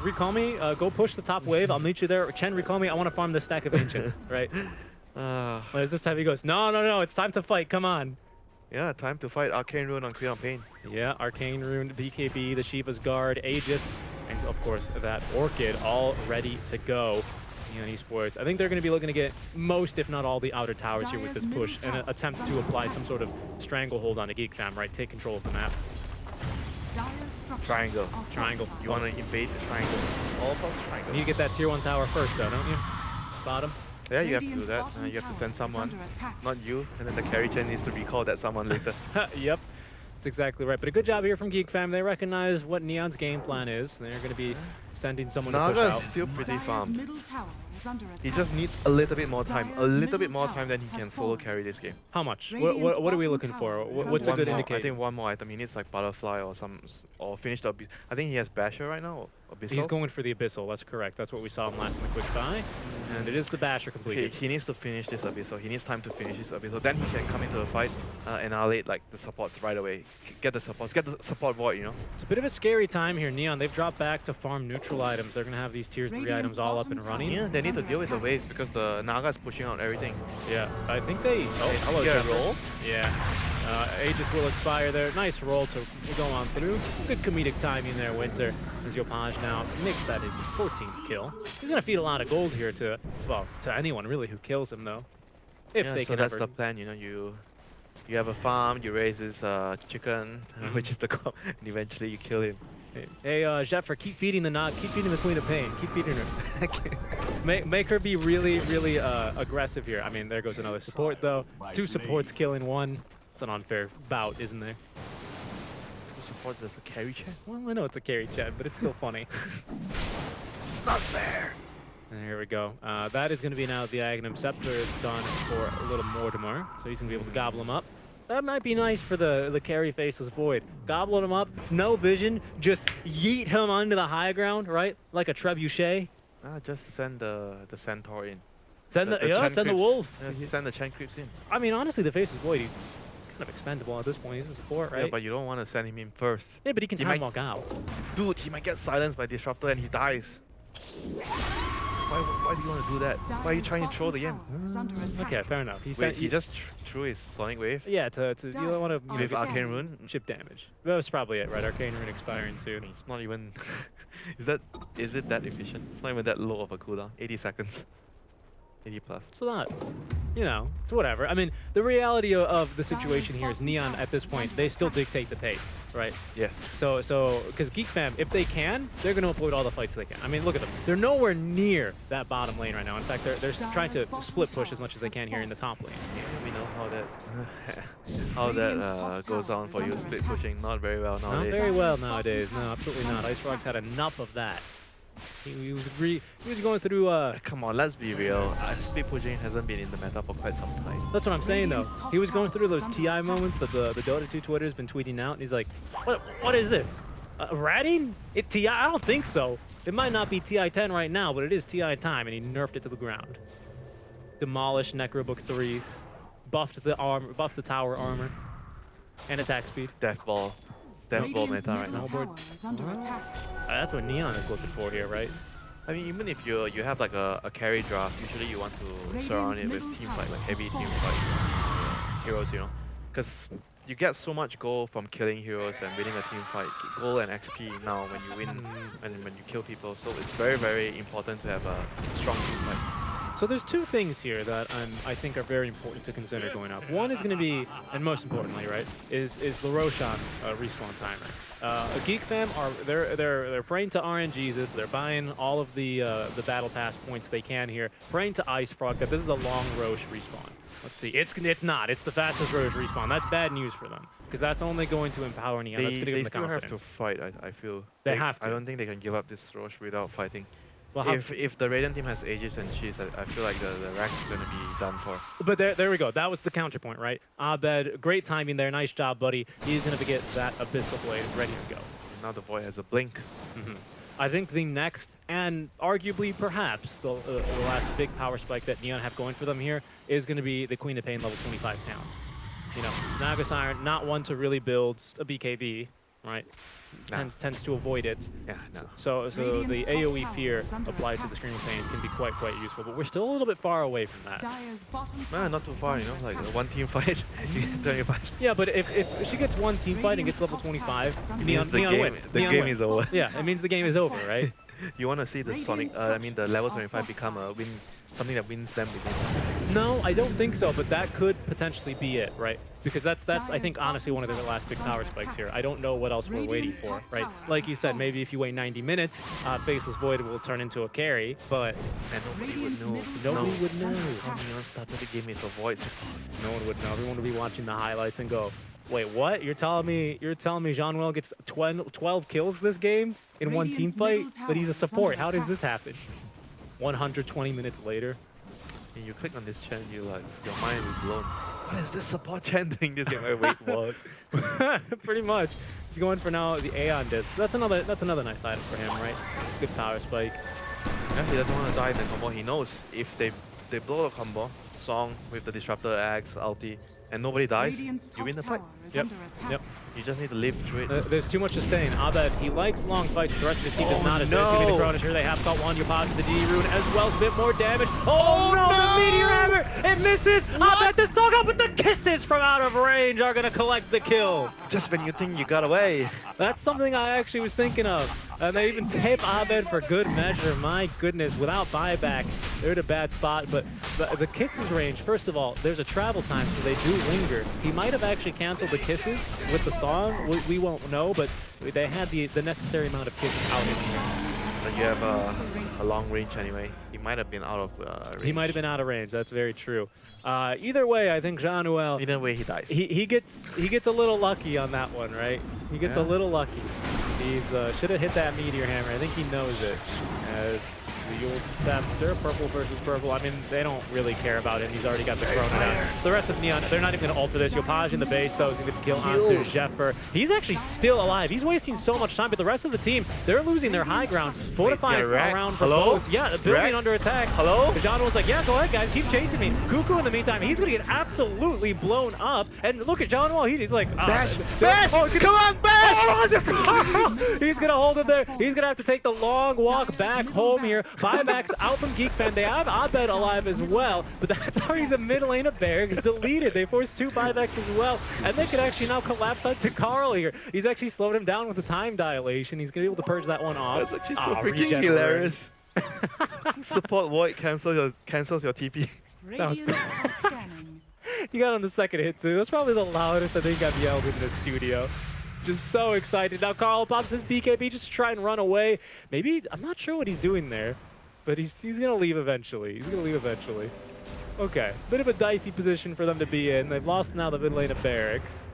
Speaker 2: recall me, go push the top wave. I'll meet you there. Chen, recall me. I want to farm this stack of Ancients, right? Whereas this time he goes, no, it's time to fight. Come on.
Speaker 1: Yeah, time to fight Arcane Rune on Creon Pain.
Speaker 2: Yeah, Arcane Rune, BKB, the Shiva's Guard, Aegis, and of course that Orchid all ready to go. Neon Esports, I think they're going to be looking to get most, if not all, the outer towers here with this push and attempt to apply some sort of stranglehold on a Geek Fam, right? Take control of the map.
Speaker 1: Triangle. You want to invade the triangle. It's all about triangle.
Speaker 2: You need to get that tier 1 tower first, though, don't you? Bottom.
Speaker 1: Yeah, you have to do that. You have to send someone, not you, and then the carry chain needs to recall that someone later.
Speaker 2: Yep. That's exactly right. But a good job here from Geek Fam. They recognize what Neon's game plan is. They're going to be sending someone to push out.
Speaker 1: Naga's still pretty farmed. He just needs a little bit more time. A little bit more time, then he can solo carry this game.
Speaker 2: How much? What are we looking for? What's a good indicator?
Speaker 1: I think one more item. He needs like Butterfly or finish the... I think he has Basher right now. Abyssal?
Speaker 2: He's going for the Abyssal. That's correct. That's what we saw him last in the quick buy. And it is the Basher completed.
Speaker 1: He needs to finish this Abyssal. He needs time to finish this Abyssal. Then he can come into the fight and annihilate like the supports right away. Get the supports. Get the support void,
Speaker 2: It's a bit of a scary time here. Neon, they've dropped back to farm neutral items. They're going to have these tier 3 items all up and running.
Speaker 1: Yeah, they need to deal with the waves because the Naga is pushing out everything.
Speaker 2: Yeah, I think they... Oh, hello,
Speaker 1: get a roll?
Speaker 2: Yeah. Aegis will expire there. Nice roll to go on through. Good comedic timing there, Winter. As Yopaj now makes that his 14th kill. He's going to feed a lot of gold here to anyone really who kills him, though. if
Speaker 1: Yeah,
Speaker 2: they
Speaker 1: so
Speaker 2: can
Speaker 1: that's
Speaker 2: ever.
Speaker 1: the plan. You know, you have a farm, you raise this chicken, which is the cow, and eventually you kill him.
Speaker 2: Hey, Zephyr, keep feeding the Nog, keep feeding the Queen of Pain, keep feeding her. Make her be really, really aggressive here. I mean, there goes another support though. 2 supports killing 1. It's an unfair bout, isn't there?
Speaker 1: 2 supports as a carry check?
Speaker 2: Well, I know it's a carry chat, but it's still funny.
Speaker 1: It's not fair.
Speaker 2: And here we go. That is going to be now the Agnum Scepter done for a little Mortimer, so he's going to be able to gobble him up. That might be nice for the carry Faceless Void. Gobbling him up, no vision, just yeet him onto the high ground, right? Like a trebuchet.
Speaker 1: Just send the centaur in.
Speaker 2: Send the
Speaker 1: Chen creeps.
Speaker 2: wolf.
Speaker 1: Yeah, send the Chen creeps in.
Speaker 2: I mean, honestly, the Faceless Void, he's kind of expendable at this point. He's a support, right?
Speaker 1: Yeah, but you don't want to send him in first.
Speaker 2: Yeah, but he can
Speaker 1: He
Speaker 2: time
Speaker 1: might-
Speaker 2: walk out.
Speaker 1: Dude, he might get silenced by Disruptor and he dies. Why do you want to do that? Why are you trying to throw the game?
Speaker 2: Okay, fair enough. He
Speaker 1: Wait,
Speaker 2: sent
Speaker 1: he just threw his Sonic Wave
Speaker 2: yeah, you don't want to
Speaker 1: with Arcane Rune?
Speaker 2: chip damage. That was probably it, right? Arcane Rune expiring soon.
Speaker 1: It's not even... is it that efficient? It's not even that low of a cooldown. 80 seconds. 80 plus.
Speaker 2: It's not, you know, it's whatever. I mean, the reality of the situation here is Neon at this point, they still dictate the pace, right?
Speaker 1: Yes.
Speaker 2: So, because Geek Fam, if they can, they're going to avoid all the fights they can. I mean, look at them. They're nowhere near that bottom lane right now. In fact, they're trying to split push as much as they can here in the top lane.
Speaker 1: Yeah, we know how that goes on for you split pushing. Not very well
Speaker 2: Not
Speaker 1: nowadays.
Speaker 2: very well nowadays. No, absolutely not. Ice Rock's had enough of that. He was going through.
Speaker 1: Come on, let's be real. Split pushing hasn't been in the meta for quite some time.
Speaker 2: That's what I'm saying, though. He was going through those TI moments that the Dota2 Twitter has been tweeting out, and he's like, "What is this? Ratting? It TI? I don't think so. It might not be TI 10 right now, but it is TI time." And he nerfed it to the ground. Demolished Necrobook 3s, buffed the armor, buffed the tower armor, and attack speed.
Speaker 1: Death ball meta right now.
Speaker 2: That's what Neon is looking for here, right?
Speaker 1: I mean, even if you have like a carry draft, usually you want to surround it with team fight, like heavy team fight heroes, you know, because you get so much gold from killing heroes and winning a team fight, gold and XP now when you win and when you kill people. So it's very, very important to have a strong team fight.
Speaker 2: So there's 2 things here that I think are very important to consider going up. One is going to be, and most importantly, right, is the Roshan respawn timer. Geek Fam they're praying to RNGesus. They're buying all of the battle pass points they can here, praying to Ice Frog that this is a long Roche respawn. Let's see. It's not. It's the fastest Roche respawn. That's bad news for them because that's only going to empower Neon. That's going to give them the confidence.
Speaker 1: They still have to fight. I feel
Speaker 2: they have to.
Speaker 1: I don't think they can give up this Roche without fighting.
Speaker 2: Well,
Speaker 1: if the Radiant team has Aegis and Cheese, I feel like the rack is going to be done for.
Speaker 2: But there we go. That was the counterpoint, right? Abed, great timing there. Nice job, buddy. He's going to get that Abyssal Blade ready to go.
Speaker 1: Now the boy has a blink.
Speaker 2: I think the next, and arguably perhaps the last big power spike that Neon have going for them here is going to be the Queen of Pain level 25 talent. You know, Naga Siren, not one to really build a BKB, right? Tends to avoid it.
Speaker 1: Yeah, no.
Speaker 2: So the AoE fear applied to the Scream of Pain can be quite useful, but we're still a little bit far away from that.
Speaker 1: Nah, not too far, you know, like a one team fight, you get 25.
Speaker 2: Yeah, but if she gets one team fight and gets level 25, Neon win.
Speaker 1: The game is over.
Speaker 2: Yeah, it means the game is over, right?
Speaker 1: You want to see the Sonic, the level 25 become a win, something that wins them the game.
Speaker 2: No, I don't think so, but that could potentially be it, right? Because that's I think honestly one of their last big power spikes here. I don't know what else we're waiting for, right? Like you said, maybe if you wait 90 minutes, Faceless Void will turn into a carry, but
Speaker 1: and nobody would know.
Speaker 2: Nobody would know.
Speaker 1: Neon started the game with a void support.
Speaker 2: No one would know. Everyone would be watching the highlights and go, "Wait, what? You're telling me Jean-Will gets 12 kills this game in one team fight, but he's a support. How does this happen?" 120 minutes later.
Speaker 1: And you click on this chant, you like your mind is blown. What is this support chant doing this game? Wait, what?
Speaker 2: Pretty much. He's going for now the Aeon disc. That's another nice item for him, right? Good power spike.
Speaker 1: Yeah, he doesn't want to die in the combo. He knows if they blow the combo, Song with the Disruptor, Axe, ulti, and nobody dies, you win the fight.
Speaker 2: Yep.
Speaker 1: You just need to live through it.
Speaker 2: There's too much sustain. Abed, he likes long fights. The rest of his team does not. As there's going to be the Chronos here. They have caught one. You pause the D rune as well as a bit more damage. Oh no, the Meteor Hammer! It misses! Abed the Song up with the kill! Kisses from out of range are going to collect the kill.
Speaker 1: Just when you think you got away.
Speaker 2: That's something I actually was thinking of. And they even tape Abed for good measure. My goodness, without buyback, they're in a bad spot. But the kisses range, first of all, there's a travel time, so they do linger. He might have actually canceled the kisses with the song. We won't know, but they had the necessary amount of kisses out in here.
Speaker 1: So you have a long range anyway. He might have been out of range.
Speaker 2: He might have been out of range. That's very true. Either way, I think Jean-Noel.
Speaker 1: Either way, he dies.
Speaker 2: He gets a little lucky on that one, right? He gets a little lucky. He's should have hit that meteor hammer. I think he knows it. As the Yule Scepter, purple versus purple. I mean, they don't really care about him. He's already got the Chrono down. The rest of Neon, they're not even going to ult for this. Yopaj in the base, though, is going to kill onto Jeffer. He's actually still alive. He's wasting so much time, but the rest of the team, they're losing their high ground. Fortify's around for both. Yeah, building under attack.
Speaker 1: Hello?
Speaker 2: John was like, yeah, go ahead, guys. Keep chasing me. Cuckoo, in the meantime, he's going to get absolutely blown up. And look at John Wall. He's like,
Speaker 1: Bash! Bash! Oh, come on, Bash!
Speaker 2: Oh, he's going to hold it there. He's going to have to take the long walk back home here. Buybacks out from Geek Fan. They have Abed alive as well, but that's already the mid lane of Barracks deleted. They forced 2 buybacks as well, and they could actually now collapse onto Carl here. He's actually slowed him down with the time dilation. He's going to be able to purge that one off.
Speaker 1: That's actually so freaking hilarious. Support void cancels your TP.
Speaker 2: He got on the second hit too. That's probably the loudest I think I've yelled in the studio. Just so excited. Now Carl pops his BKB just to try and run away. Maybe, I'm not sure what he's doing there, but he's gonna leave eventually. He's gonna leave eventually. Okay, bit of a dicey position for them to be in. They've lost now the mid lane of Barracks.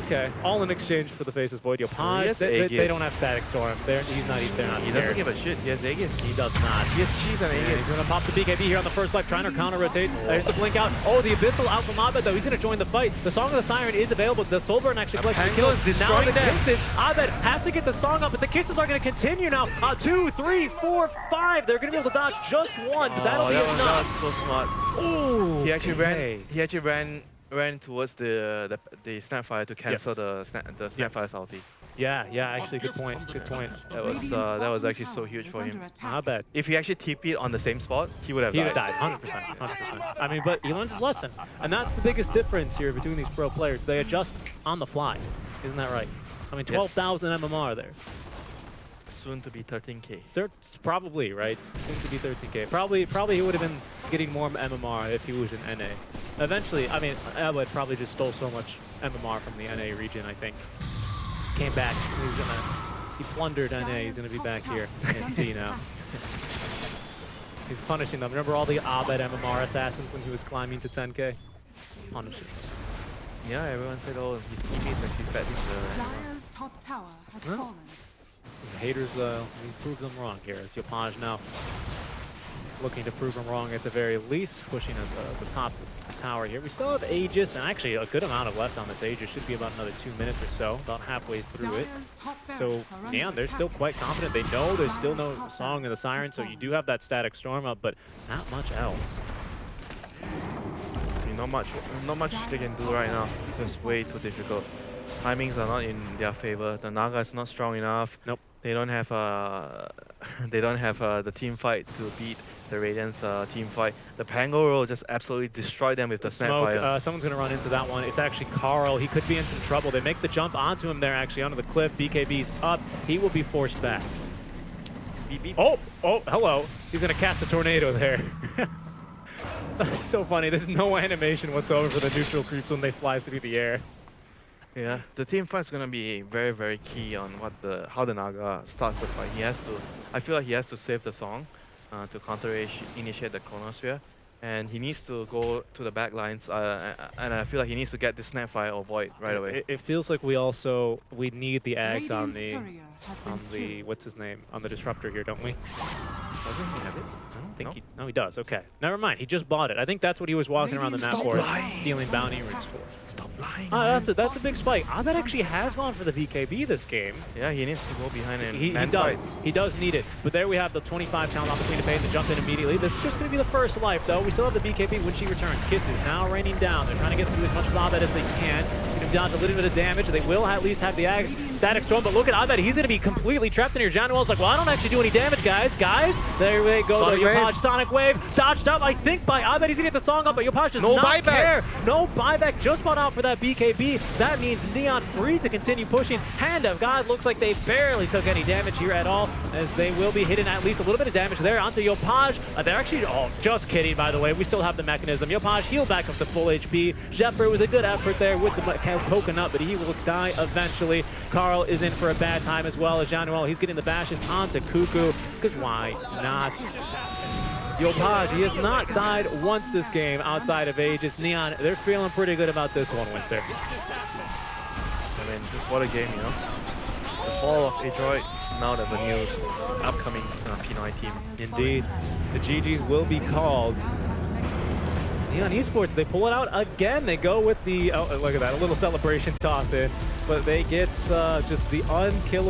Speaker 2: Okay, all in exchange for the Faceless Void. Yopaj, they don't have Static Storm. They're not scared.
Speaker 1: He doesn't give a shit. He has Aegis.
Speaker 2: He does not.
Speaker 1: He has cheese and Aegis.
Speaker 2: He's going to pop the BKB here on the first life, trying to counter-rotate. There's the blink out. Oh, the Abyssal out from Abed, though. He's going to join the fight. The Song of the Siren is available. The Soulburn actually collects the kill. Now the kisses. Abed has to get the song up, but the kisses are going to continue now. 2, 3, 4, 5. They're going to be able to dodge just one, but that'll be enough.
Speaker 1: That was so smart.
Speaker 2: Ooh,
Speaker 1: He actually ran towards the Snapfire to cancel the Snapfire's ulti.
Speaker 2: Yeah, actually, good point.
Speaker 1: That was actually so huge for him.
Speaker 2: Not bad.
Speaker 1: If he actually TP'd on the same spot, he would have died.
Speaker 2: 100%. I mean, but he learned his lesson. And that's the biggest difference here between these pro players. They adjust on the fly. Isn't that right? I mean, 12,000 MMR there.
Speaker 1: Soon to be 13K.
Speaker 2: Probably, right? Soon to be 13K. Probably he would have been getting more MMR if he was in NA. Eventually, I mean, Abed probably just stole so much MMR from the NA region, I think. Came back. He plundered NA. He's gonna be back here in C now. He's punishing them. Remember all the Abed MMR assassins when he was climbing to 10K? Punishes.
Speaker 1: Yeah, everyone said, oh, his teammates actually fed him the...
Speaker 3: Dire's top tower has fallen.
Speaker 2: The haters, we proved them wrong here. It's Yopaj now looking to prove them wrong at the very least, pushing at the top of the tower here. We still have Aegis, and actually a good amount of left on this Aegis. Should be about another 2 minutes or so, about halfway through it. So, yeah, they're still quite confident. They know there's still no Song of the Siren, so you do have that Static Storm up, but not much else.
Speaker 1: I mean, not much they can do right now. It's just way too difficult. Timings are not in their favor. The Naga is not strong enough.
Speaker 2: Nope.
Speaker 1: They don't have the team fight to beat the Radiant's team fight. The Pango will just absolutely destroy them with the Snapfire.
Speaker 2: Someone's going to run into that one. It's actually Carl. He could be in some trouble. They make the jump onto him there, actually, onto the cliff. BKB's up. He will be forced back.
Speaker 1: Beep, beep.
Speaker 2: Oh, hello. He's going to cast a tornado there. That's so funny. There's no animation whatsoever for the neutral creeps when they fly through the air.
Speaker 1: Yeah, the team fight's gonna be very, very key on how the Naga starts the fight. I feel like he has to save the song to counter-initiate the Chronosphere, and he needs to go to the back lines, and I feel like he needs to get the Snapfire or Void right away.
Speaker 2: It feels like we need the Ags on the what's his name, on the Disruptor here, don't we?
Speaker 1: Doesn't he have it?
Speaker 2: I think he does. Okay, never mind. He just bought it. I think that's what he was walking around the map for, stealing bounty runes for.
Speaker 1: Stop lying.
Speaker 2: That's a big spike. Abed actually has gone for the BKB this game.
Speaker 1: Yeah, he needs to go behind and
Speaker 2: he does. He does need it. But there we have the 25 challenge opportunity to pay and to jump in immediately. This is just going to be the first life, though. We still have the BKB when she returns. Kisses now raining down. They're trying to get through as much of Abed as they can. and dodge a little bit of damage. They will at least have the Axe. Static Storm, but look at Abed. He's going to be completely trapped in here. Januel's like, well, I don't actually do any damage, guys. There they go.
Speaker 1: Sonic Wave.
Speaker 2: Yopaj, Sonic Wave. Dodged up, I think, by Abed. He's going to get the song up, but Yopaj does
Speaker 1: No
Speaker 2: not
Speaker 1: buyback.
Speaker 2: care. No buyback. Just bought out for that BKB. That means Neon free to continue pushing. Hand of God looks like they barely took any damage here at all, as they will be hitting at least a little bit of damage there onto Yopaj. They're actually, oh, just kidding, by the way. We still have the mechanism. Yopaj healed back up to full HP. Jeffrey was a good effort there with the coconut, but he will die eventually. Carl is in for a bad time as well as Januel. He's getting the bashes onto Cuckoo, because why not? Yopaj, he has not died once this game outside of Aegis. Neon, they're feeling pretty good about this one, Winter.
Speaker 1: I mean, just what a game, you know. The fall of Adroit, now there's a new upcoming P9 team.
Speaker 2: Indeed. The GGs will be called. Neon Esports, they pull it out again. They go with the, oh, look at that, a little celebration toss in. But they get just the unkillable